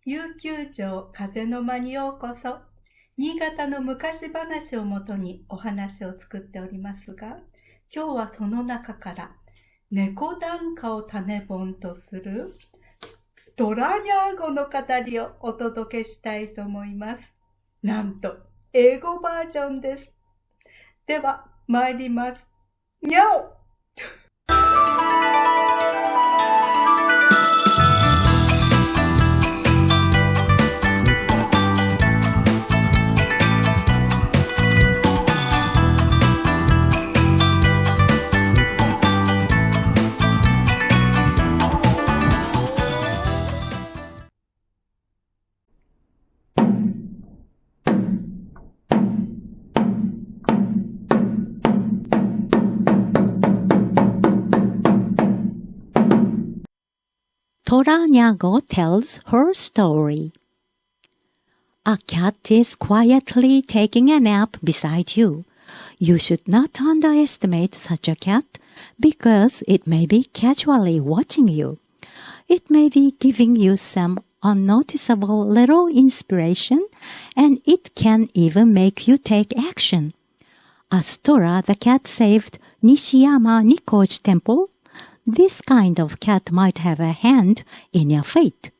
悠久城風の間にようこそ。新潟の昔話をもとにお話を作っておりますが、今日はその中から猫檀家を種本とするトラニャーゴの語りをお届けしたいと思います。なんと英語バージョンです。では参ります。にゃおTora Nyago tells her story. A cat is quietly taking a nap beside you. You should not underestimate such a cat because it may be casually watching you. It may be giving you some unnoticeable little inspiration, and it can even make you take action. As Tora the cat saved Nishiyama Nikko's temple, this kind of cat might have a hand in your fate.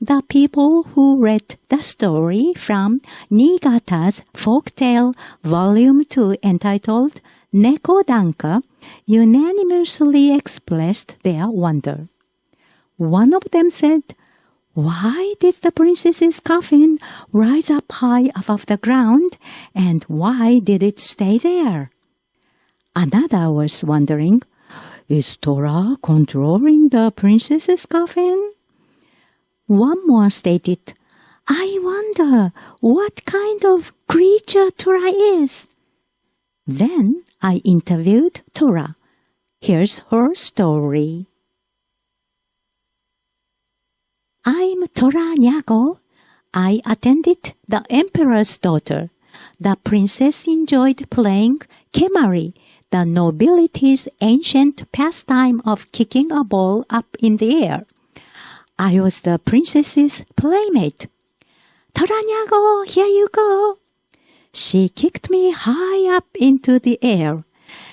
The people who read the story from Niigata's Folktale Volume 2 entitled Neko Danka unanimously expressed their wonder. One of them said, "Why did the princess's coffin rise up high above the ground, and why did it stay there?" Another was wondering, "Is Tora controlling the princess's coffin?" One more stated, "I wonder what kind of creature Tora is." Then I interviewed Tora. Here's her story. I'm Tora Nyago. I attended the emperor's daughter. The princess enjoyed playing kemari, the nobility's ancient pastime of kicking a ball up in the air. I was the princess's playmate. "Tora Nyago, here you go." She kicked me high up into the air.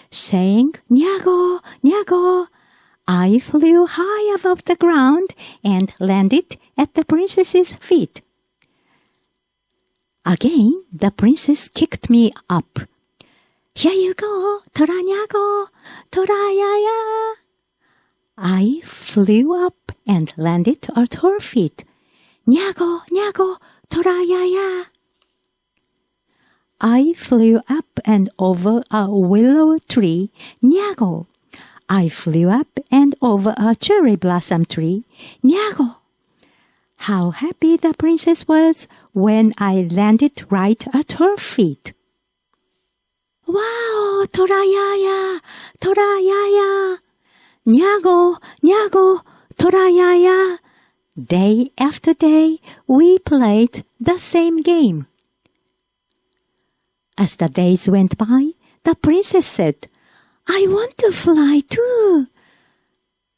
Saying, "Nyago, Nyago," I flew high above the ground and landed at the princess's feet. Again, the princess kicked me up. "Here you go, Tora Nyago, Tora Yaya." I flew up and landed at her feet. "Nyago, Nyago, Tora Yaya." I flew up and over a willow tree. Nyago. I flew up and over a cherry blossom tree. Nyago. How happy the princess was when I landed right at her feet. "Wow, Tora Yaya, Tora Yaya. Nyago, Nyago, Tora Yaya." Day after day, we played the same game. As the days went by, the princess said, "I want to fly too."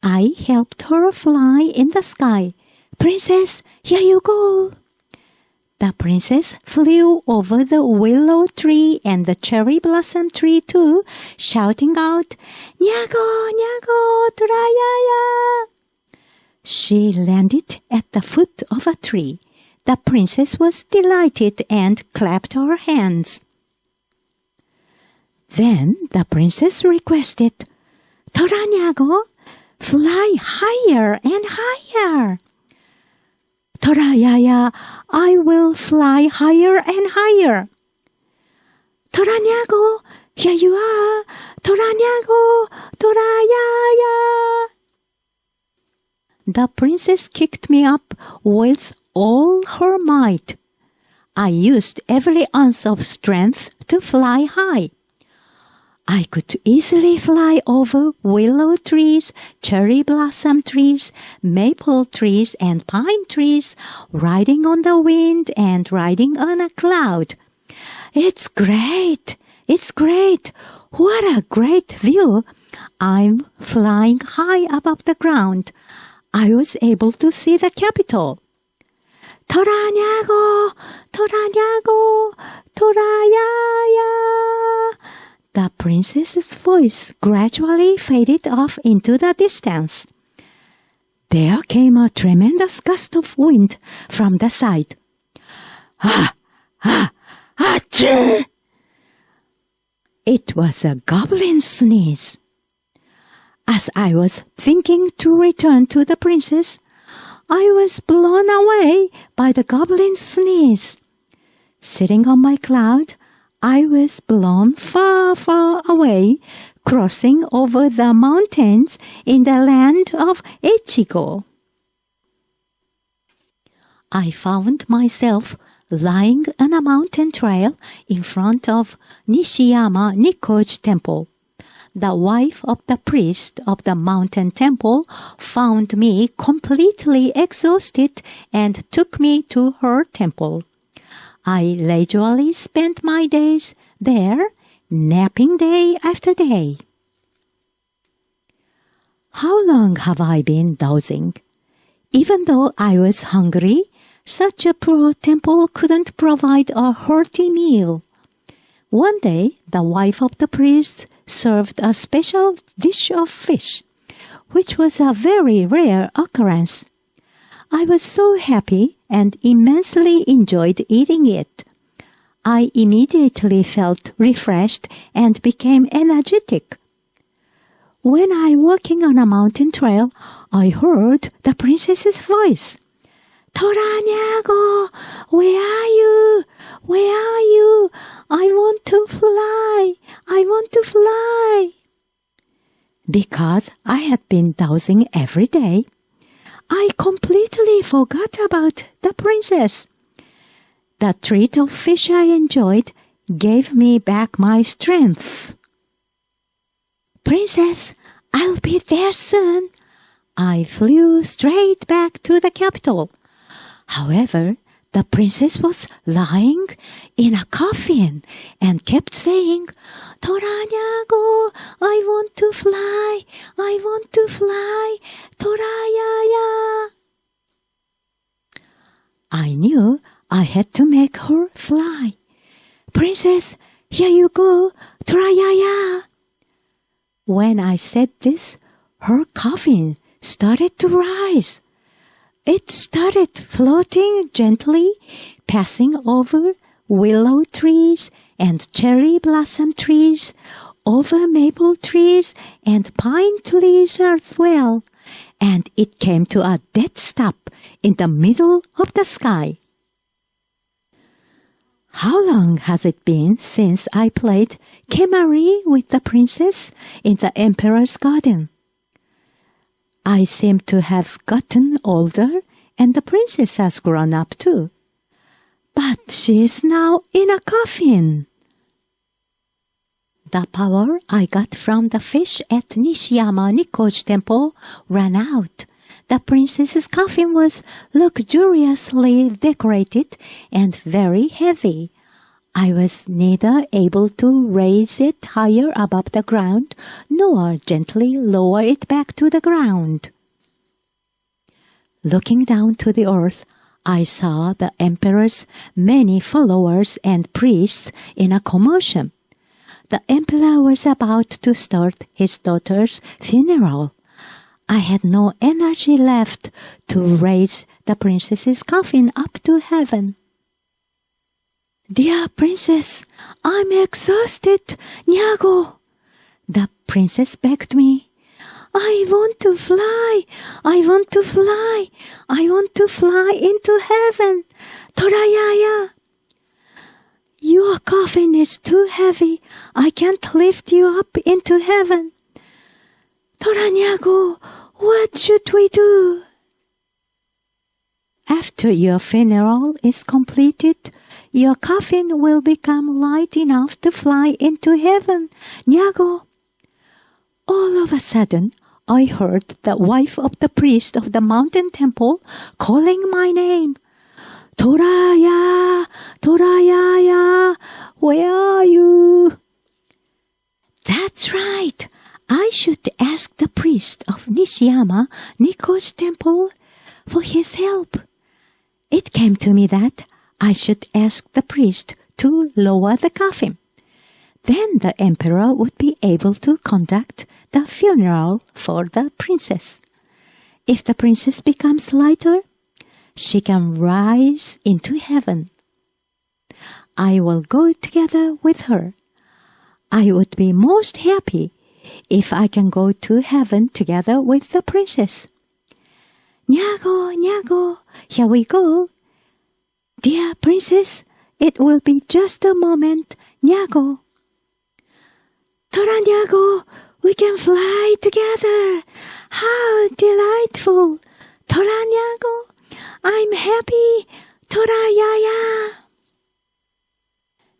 I helped her fly in the sky. "Princess, here you go." The princess flew over the willow tree and the cherry blossom tree too, shouting out, "Nyago, Nyago, Tora Yaya." She landed at the foot of a tree. The princess was delighted and clapped her hands. Then the princess requested, "Tora Nyago, fly higher and higher." "Tora Yaya, I will fly higher and higher." "Tora Nyago, here you are. Tora Nyago, Tora Yaya." The princess kicked me up with all her might. I used every ounce of strength to fly high. I could easily fly over willow trees, cherry blossom trees, maple trees, and pine trees, riding on the wind and riding on a cloud. "It's great! It's great! What a great view! I'm flying high above the ground. I was able to see the capital." Tora Nyago, Tora Nyago, Torayaya. The princess's voice gradually faded off into the distance. There came a tremendous gust of wind from the side. Ah, ah, achoo! It was a goblin sneeze. As I was thinking to return to the princess, I was blown away by the goblin sneeze. Sitting on my cloud, I was blown far, far away, crossing over the mountains in the land of Ichigo. I found myself lying on a mountain trail in front of Nishiyama Nikkoji Temple. The wife of the priest of the mountain temple found me completely exhausted and took me to her temple. I leisurely spent my days there, napping day after day. How long have I been dozing? Even though I was hungry, such a poor temple couldn't provide a hearty meal. One day, the wife of the priest served a special dish of fish, which was a very rare occurrence. I was so happy and immensely enjoyed eating it. I immediately felt refreshed and became energetic. When I was walking on a mountain trail, I heard the princess's voice. Tora Nyago, where are you? Where are you? I want to fly. I want to fly. Because I had been dozing every day, I completely forgot about the princess. The treat of fish I enjoyed gave me back my strength. Princess, I'll be there soon. I flew straight back to the capital. However, the princess was lying in a coffin and kept saying, Tora Nyago, I want to fly, I want to fly, Torayaya. I knew I had to make her fly. Princess, here you go, Torayaya. When I said this, her coffin started to rise. It started floating gently, passing over willow trees and cherry blossom trees, over maple trees and pine trees as well, and it came to a dead stop in the middle of the sky. How long has it been since I played Kemari with the princess in the emperor's garden? I seem to have gotten older, and the princess has grown up too. But she is now in a coffin. The power I got from the fish at Nishiyama Nikkoji Temple ran out. The princess's coffin was luxuriously decorated and very heavy. I was neither able to raise it higher above the ground nor gently lower it back to the ground. Looking down to the earth, I saw the emperor's many followers and priests in a commotion. The emperor was about to start his daughter's funeral. I had no energy left to raise the princess's coffin up to heaven. Dear princess, I'm exhausted, Nyago. The princess begged me. I want to fly. I want to fly. I want to fly into heaven. Torayaya. Your coffin is too heavy. I can't lift you up into heaven. Tora Nyago, what should we do? After your funeral is completed, your coffin will become light enough to fly into heaven, Nyago. All of a sudden, I heard the wife of the priest of the mountain temple calling my name. Toraya, Torayaya, where are you? That's right. I should ask the priest of Nishiyama Nikkoji Temple for his help. It came to me that I should ask the priest to lower the coffin. Then the emperor would be able to conduct the funeral for the princess. If the princess becomes lighter, she can rise into heaven. I will go together with her. I would be most happy if I can go to heaven together with the princess. Nyago, Nyago, here we go. Dear princess, it will be just a moment, Nyago. Tora Nyago, we can fly together. How delightful. Tora Nyago, I'm happy. Tora Yaya.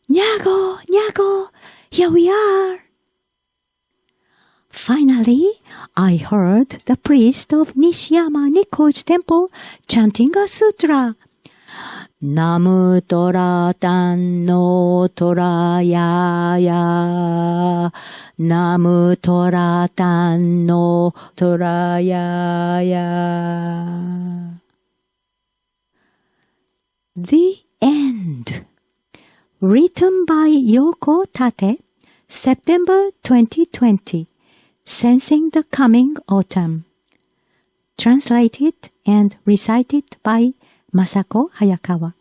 Nyago, Nyago, here we are. Finally, I heard the priest of Nishiyama Nikko's temple chanting a sutra. Namu Tora Tanno Tora Yaya. Namu Tora Tanno Tora Yaya. The end. Written by Yoko Tate, September 2020. Sensing the Coming Autumn. Translated and recited by Masako Hayakawa.